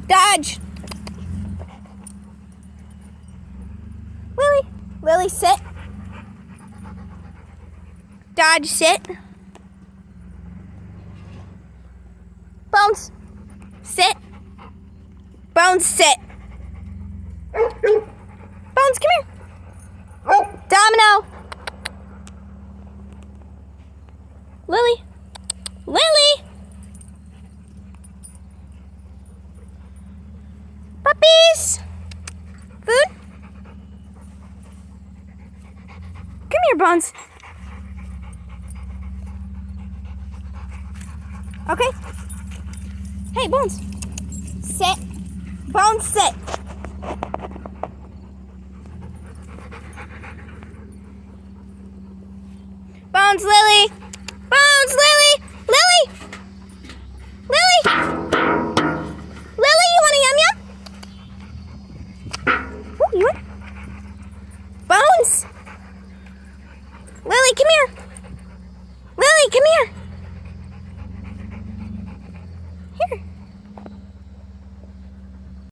Dodge. Lily. Lily, sit. Dodge, sit. Bones, sit. Bones, sit. Bones, come here. Domino. Lily. Lily. Puppies. Food. Come here, Bones. Okay. Hey, Bones. Sit. Bones, sit. Bones, Lily. Bones, Lily. Lily. Lily. Lily, you want a yum yum? Oh, you want? Bones. Lily, come here. Lily, come here. Here.